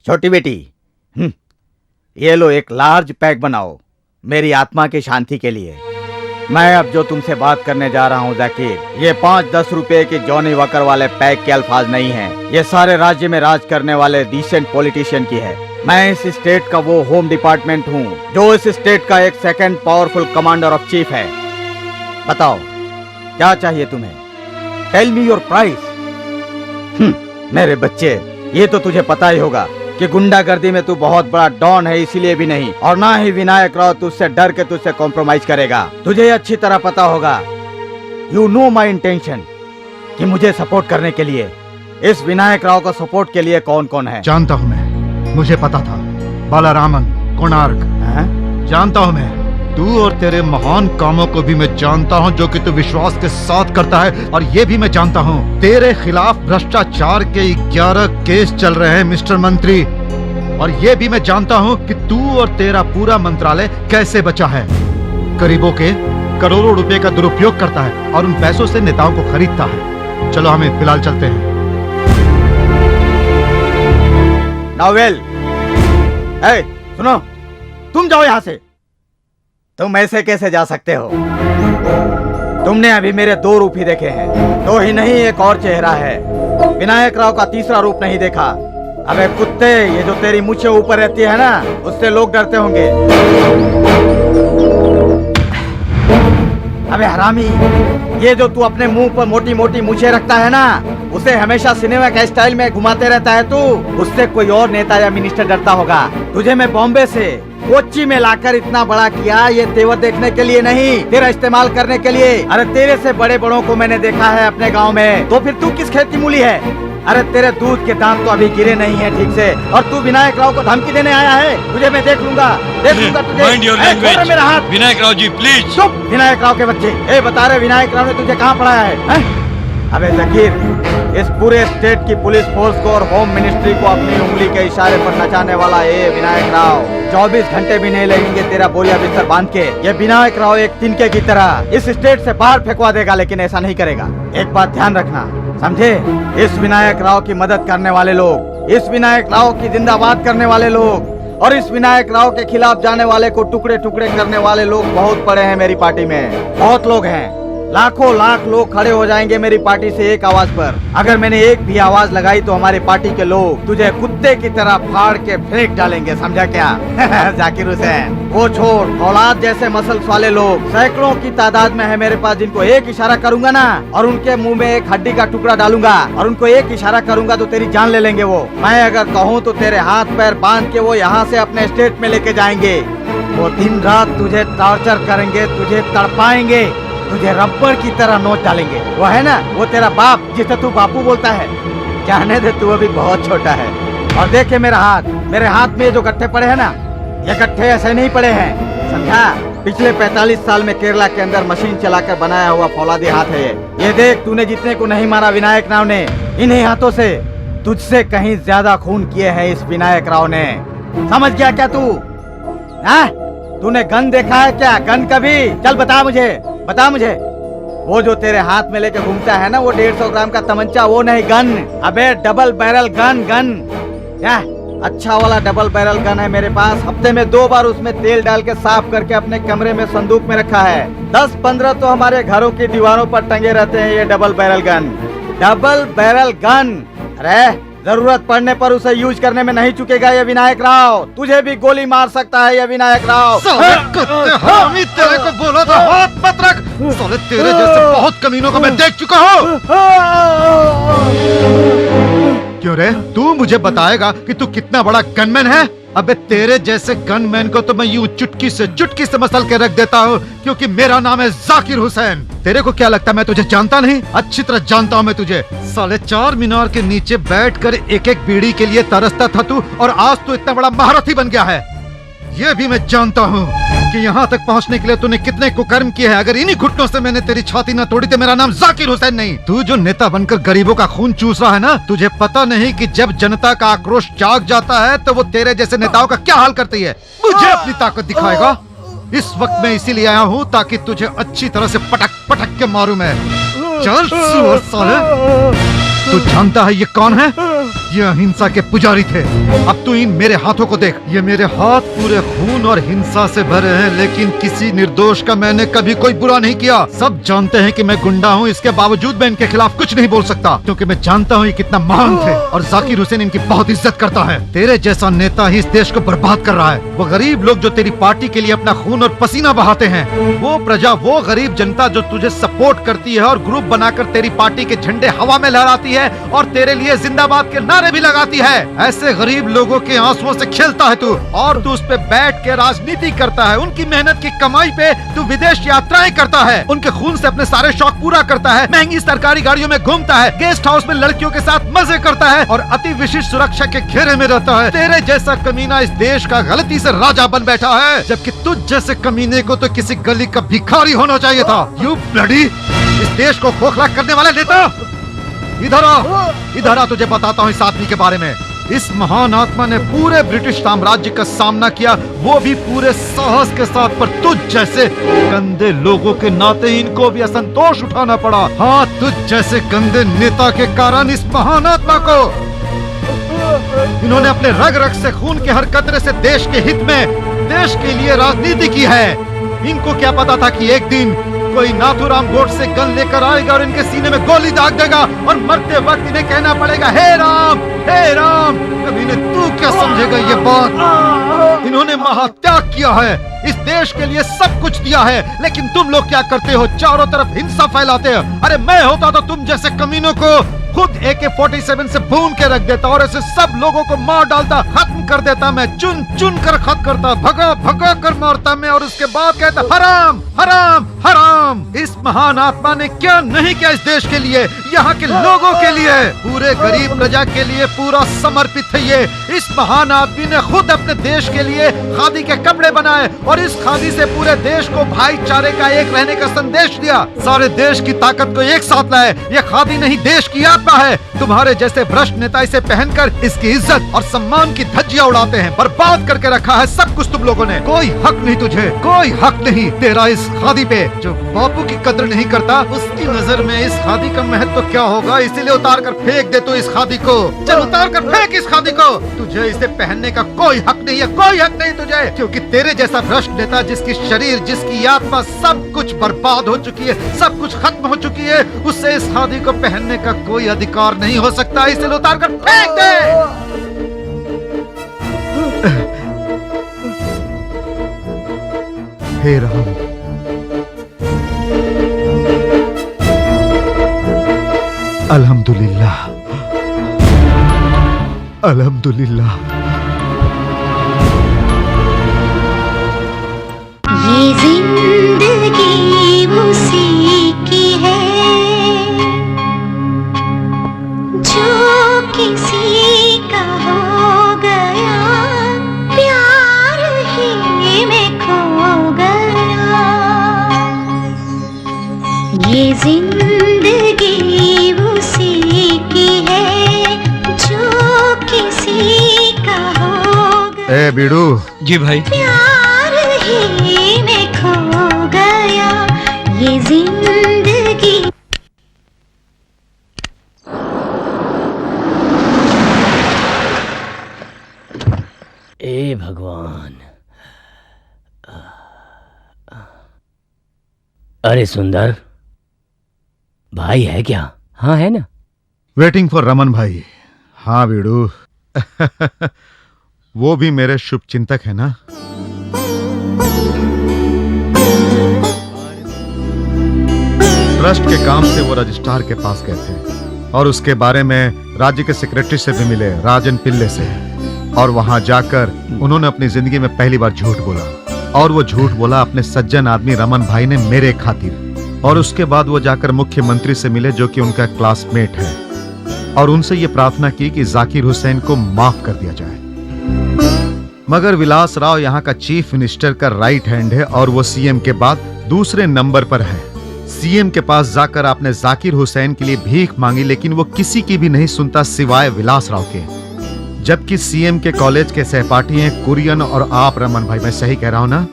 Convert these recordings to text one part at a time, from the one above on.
छोटी बेटी, ये लो एक लार्ज पैक बनाओ मेरी आत्मा की शांति के लिए। मैं अब जो तुमसे बात करने जा रहा हूँ जाकिर, ये 5-10 रुपए के जॉनी वॉकर वाले पैक के अल्फाज नहीं हैं। ये सारे राज्य में राज करने वाले डिसेंट पॉलिटिशियन की है। मैं इस स्टेट का वो होम डिपार्टमेंट हूँ जो इस स्टेट का एक second powerful commander of chief है। बताओ क्या चाहिए तुम्हें? Tell me your price. मेरे बच्चे, ये तो तुझे पता ही होगा कि गुंडागर्दी में तू बहुत बड़ा डॉन है, इसीलिए भी नहीं, और ना ही विनायक राव तुझसे डर के तुझसे कॉम्प्रोमाइज करेगा। तुझे अच्छी तरह पता होगा, यू नो माई इंटेंशन, कि मुझे सपोर्ट करने के लिए, इस विनायक राव को सपोर्ट के लिए कौन कौन है। जानता हूँ मैं, मुझे पता था। बालारामन, कोणार्क, जानता हूँ मैं। तू और तेरे महान कामों को भी मैं जानता हूँ जो कि तू विश्वास के साथ करता है। और ये भी मैं जानता हूँ, तेरे खिलाफ भ्रष्टाचार के 11 केस चल रहे हैं मिस्टर मंत्री। और ये भी मैं जानता हूँ कि तू और तेरा पूरा मंत्रालय कैसे बचा है। गरीबों के करोड़ों रुपए का दुरुपयोग करता है और उन पैसों से नेताओं को खरीदता है। चलो हमें फिलहाल चलते हैं। नावेल, सुनो, तुम जाओ यहाँ से। तुम ऐसे कैसे जा सकते हो? तुमने अभी मेरे 2 रूप ही देखे हैं। 2 ही नहीं, एक और चेहरा है। विनायक राव का तीसरा रूप नहीं देखा। अबे कुत्ते, ये जो तेरी मूछें ऊपर रहती है ना, उससे लोग डरते होंगे। अबे हरामी, ये जो तू अपने मुंह पर मोटी मोटी मूछें रखता है ना, उसे हमेशा सिनेमा के स्टाइल में घुमाते रहता है तू। उससे कोई और नेता या मिनिस्टर डरता होगा। तुझे मैं बॉम्बे से कोच्चि में लाकर इतना बड़ा किया, ये तेवर देखने के लिए नहीं, तेरा इस्तेमाल करने के लिए। अरे तेरे से बड़े बड़ों को मैंने देखा है अपने गांव में, तो फिर तू किस खेत की मूली है? अरे तेरे दूध के दांत तो अभी गिरे नहीं है ठीक से, और तू विनायक राव को धमकी देने आया है। तुझे मैं देख लूंगा तुझे। मेरा हाथ। विनायक राव जी प्लीज चुप। विनायक राव के बच्चे, बता रहे विनायक राव ने तुझे कहाँ पढ़ाया है? अबे जकीर, इस पूरे स्टेट की पुलिस फोर्स को और होम मिनिस्ट्री को अपनी उंगली के इशारे पर नचाने वाला ये विनायक राव 24 घंटे भी नहीं लगेंगे तेरा बोरिया बिस्तर बांध के। ये विनायक राव एक तिनके की तरह इस स्टेट से बाहर फेंकवा देगा, लेकिन ऐसा नहीं करेगा। एक बात ध्यान रखना, समझे? इस विनायक राव की मदद करने वाले लोग, इस विनायक राव की जिंदाबाद करने वाले लोग, और इस विनायक राव के खिलाफ जाने वाले को टुकड़े टुकड़े करने वाले लोग बहुत पड़े हैं मेरी पार्टी में। बहुत लोग हैं, लाखों लाख लोग खड़े हो जाएंगे मेरी पार्टी से एक आवाज पर। अगर मैंने एक भी आवाज लगाई तो हमारी पार्टी के लोग तुझे कुत्ते की तरह फाड़ के फेंक डालेंगे, समझा क्या? जाकिर हुसैन, वो छोड़, औलाद जैसे मसल्स वाले लोग सैकड़ों की तादाद में है मेरे पास, जिनको एक इशारा करूंगा ना, और उनके मुंह में एक हड्डी का टुकड़ा डालूंगा, और उनको एक इशारा करूंगा तो तेरी जान ले लेंगे वो। मैं अगर कहूँ तो तेरे हाथ पैर बांध के वो यहाँ से अपने स्टेट में लेके जाएंगे। वो दिन रात तुझे टॉर्चर करेंगे, तुझे तड़पाएंगे, तुझे रबर की तरह नोच डालेंगे। वो है ना, वो तेरा बाप जिसे तू बापू बोलता है, जाने दे, तू अभी बहुत छोटा है। और देखे मेरे हाथ में जो गट्ठे पड़े हैं ना, ये गट्ठे ऐसे नहीं पड़े हैं, समझा? पिछले 45 साल में केरला के अंदर मशीन चलाकर बनाया हुआ फौलादी हाथ है ये। देख, तूने जितने को नहीं मारा विनायक राव ने, इन्हीं हाथों से तुझसे कहीं ज्यादा खून किए हैं इस विनायक राव ने। समझ गया क्या तू? तूने गन देखा है क्या? गन कभी? चल बता मुझे। वो जो तेरे हाथ में लेके घूमता है ना, वो 150 ग्राम का तमंचा, वो नहीं गन। अबे डबल बैरल गन। अच्छा वाला डबल बैरल गन है मेरे पास। हफ्ते में 2 बार उसमें तेल डाल के साफ करके अपने कमरे में संदूक में रखा है। 10-15 तो हमारे घरों की दीवारों पर टंगे रहते हैं ये डबल बैरल गन। अरे जरूरत पड़ने पर उसे यूज करने में नहीं चुकेगा ये विनायक राव। तुझे भी गोली मार सकता है ये विनायक राव। तेरे को बोला था हाथ मत रख। साले तेरे जैसे बहुत कमीनों को मैं देख चुका हूँ। क्यों रे, तू मुझे बताएगा कि तू कितना बड़ा गनमैन है? अबे तेरे जैसे गनमैन को तो मैं यूं चुटकी से मसल के रख देता हूँ, क्योंकि मेरा नाम है जाकिर हुसैन। तेरे को क्या लगता है मैं तुझे जानता नहीं? अच्छी तरह जानता हूँ मैं तुझे। साले 4 मीनार के नीचे बैठकर एक बीड़ी के लिए तरसता था तू, और आज तू इतना बड़ा महारथी बन गया है। ये भी मैं जानता हूँ कि यहाँ तक पहुँचने के लिए तूने कितने कुकर्म किए हैं। अगर इन्हीं घुटनों से मैंने तेरी छाती न तोड़ी तो मेरा नाम जाकिर हुसैन नहीं। तू जो नेता बनकर गरीबों का खून चूस रहा है ना, तुझे पता नहीं कि जब जनता का आक्रोश जाग जाता है तो वो तेरे जैसे नेताओं का क्या हाल करती है। मुझे अपनी ताकत दिखाएगा। इस वक्त मैं इसीलिए आया हूँ ताकि तुझे अच्छी तरह से पटक के मारूं मैं। चल साले, तू जानता है ये कौन है? ये अहिंसा के पुजारी थे। अब तू इन मेरे हाथों को देख, ये मेरे हाथ पूरे खून और हिंसा से भरे हैं, लेकिन किसी निर्दोष का मैंने कभी कोई बुरा नहीं किया। सब जानते हैं कि मैं गुंडा हूँ, इसके बावजूद मैं इनके खिलाफ कुछ नहीं बोल सकता, क्योंकि मैं जानता हूँ ये कितना महान थे और जाकिर हुसैन इनकी बहुत इज्जत करता है। तेरे जैसा नेता ही इस देश को बर्बाद कर रहा है। वो गरीब लोग जो तेरी पार्टी के लिए अपना खून और पसीना बहाते हैं, वो प्रजा, वो गरीब जनता जो तुझे सपोर्ट करती है और ग्रुप बनाकर तेरी पार्टी के झंडे हवा में लहराती है और तेरे लिए जिंदाबाद के नारे भी लगाती है, ऐसे गरीब लोगों के आंसुओं से खेलता है तू, और तू उस पे बैठ के राजनीति करता है। उनकी मेहनत की कमाई पे तू विदेश यात्राएं करता है, उनके खून से अपने सारे शौक पूरा करता है, महंगी सरकारी गाड़ियों में घूमता है, गेस्ट हाउस में लड़कियों के साथ मजे करता है और अति विशिष्ट सुरक्षा के घेरे में रहता है। तेरे जैसा कमीना इस देश का गलती से राजा बन बैठा है, जबकि तुझ जैसे कमीने को तो किसी गली का भिखारी होना चाहिए था। यू ब्लडी, इस देश को खोखला करने वाला नेता, इधर आ, तुझे बताता हूँ इस आदमी के बारे में। इस महान आत्मा ने पूरे ब्रिटिश साम्राज्य का सामना किया, वो भी पूरे साहस के साथ, पर तुझ जैसे गंदे लोगों के नाते इनको भी असंतोष उठाना पड़ा। हाँ, तुझ जैसे गंदे नेता के कारण इस महान आत्मा को, इन्होंने अपने रग रग से, खून के हर कतरे से देश के हित में, देश के लिए राजनीति की है। इनको क्या पता था कि एक दिन कोई नाथूराम गोडसे गन लेकर आएगा और इनके सीने में गोली दाग देगा और मरते वक्त इन्हें कहना पड़ेगा, हे राम, हे राम। कभी इन्हें तू क्या समझेगा ये बात? इन्होंने महात्याग किया है, इस देश के लिए सब कुछ दिया है, लेकिन तुम लोग क्या करते हो? चारों तरफ हिंसा फैलाते हो। अरे मैं होता तो तुम जैसे कमीनों को खुद AK-47 से भून के रख देता और ऐसे सब लोगों को मार डालता, खत्म कर देता। मैं चुन चुन कर खत्म करता, भगा भगा कर मारता मैं, और उसके बाद कहता हराम हराम हराम। इस महान आत्मा ने क्या नहीं किया इस देश के लिए, यहाँ के लोगों के लिए, पूरे गरीब प्रजा के लिए पूरा समर्पित है ये। इस महान आदमी ने खुद अपने देश के लिए खादी के कपड़े बनाए और इस खादी से पूरे देश को भाईचारे का, एक रहने का संदेश दिया। सारे देश की ताकत को एक साथ लाए। ये खादी नहीं, देश की आत्मा है। तुम्हारे जैसे भ्रष्ट नेता इसे पहनकर इसकी इज्जत और सम्मान की धज्जियां उड़ाते हैं। बर्बाद करके रखा है सब कुछ तुम लोगों ने। कोई हक नहीं तुझे, कोई हक नहीं तेरा इस खादी पे। जो बापू की कदर नहीं करता, उसकी नजर में इस खादी का महत्व क्या होगा? इसीलिए उतार कर फेंक दे तू इस खादी को। चल उतार कर फेंक इस खादी को। तुझे इसे पहनने का कोई हक नहीं है, कोई हक नहीं तुझे, क्योंकि तेरे जैसा भ्रष्ट नेता, जिसकी शरीर, जिसकी आत्मा, सब कुछ बर्बाद हो चुकी है, सब कुछ खत्म हो चुकी है, उससे इस खादी को पहनने का कोई अधिकार नहीं हो सकता। इसे उतार कर फेंक दे। हे राम, अल्हम्दुलिल्लाह, अल्हम्दुलिल्लाह। ये जिंदगी उसी की है जो किसी का हो गया, प्यार ही में खो गया। ये जिंदगी उसी की है जो किसी का हो गया। ए बीड़ू। जी भाई। प्यार ही में खो गया। ये जिंदगी। ए भगवान, अरे सुंदर भाई है क्या? हाँ है ना। वेटिंग फॉर रमन भाई। हाँ बीड़ू। वो भी मेरे शुभ चिंतक है ना। ट्रस्ट के काम से वो रजिस्ट्रार के पास गए थे और उसके बारे में राज्य के सेक्रेटरी से भी मिले, राजन पिल्ले से, और वहां जाकर उन्होंने अपनी जिंदगी में पहली बार झूठ बोला, और वो झूठ बोला अपने सज्जन आदमी रमन भाई ने मेरे खातिर। और उसके बाद वो जाकर मुख्यमंत्री से मिले, जो कि उनका क्लासमेट है, और उनसे ये प्रार्थना की कि जाकिर हुसैन को माफ कर दिया जाए। मगर विलास राव यहाँ का चीफ मिनिस्टर का राइट हैंड है और वो सीएम के बाद दूसरे नंबर पर है। सीएम के पास जाकर आपने जाकिर हुसैन के लिए भीख मांगी, लेकिन वो किसी की भी नहीं सुनता सिवाय विलास राव के। जबकि सीएम के कॉलेज के सहपाठी हैं कुरियन और आप रमन भाई, मैं सही कह रहा हूं ना?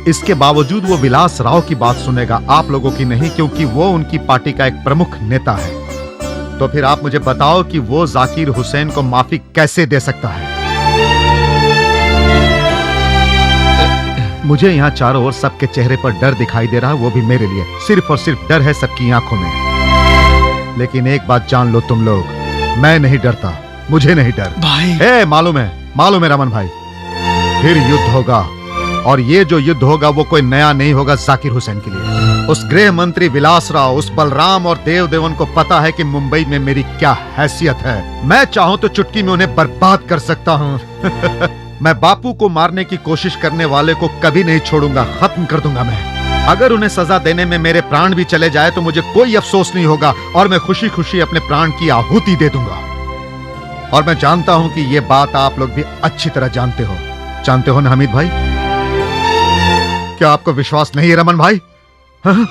इसके बावजूद वो विलास राव की बात सुनेगा, आप लोगों की नहीं, क्योंकि वो उनकी पार्टी का एक प्रमुख नेता है। तो फिर आप मुझे बताओ कि वो जाकिर हुसैन को माफी कैसे दे सकता है। मुझे यहाँ चारों ओर सबके चेहरे पर डर दिखाई दे रहा है, वो भी मेरे लिए। सिर्फ और सिर्फ डर है सबकी आंखों में। लेकिन एक बात जान लो तुम लोग, मैं नहीं डरता, मुझे नहीं डर भाई। मालूम है रमन भाई, फिर युद्ध होगा, और ये जो युद्ध होगा वो कोई नया नहीं होगा जाकिर हुसैन के लिए। उस गृह मंत्री विलास राव, उस बलराम और देवदेवन को पता है कि मुंबई में मेरी क्या हैसियत है। मैं चाहूं तो चुटकी में उन्हें बर्बाद कर सकता हूं। मैं बापू को मारने की कोशिश करने वाले को कभी नहीं छोड़ूंगा, खत्म कर दूंगा मैं। अगर उन्हें सजा देने में मेरे प्राण भी चले जाए तो मुझे कोई अफसोस नहीं होगा, और मैं खुशी खुशी अपने प्राण की आहुति दे दूंगा। और मैं जानता हूं कि ये बात आप लोग भी अच्छी तरह जानते हो ना हमीद भाई? क्या आपको विश्वास नहीं है रमन भाई? हाँ?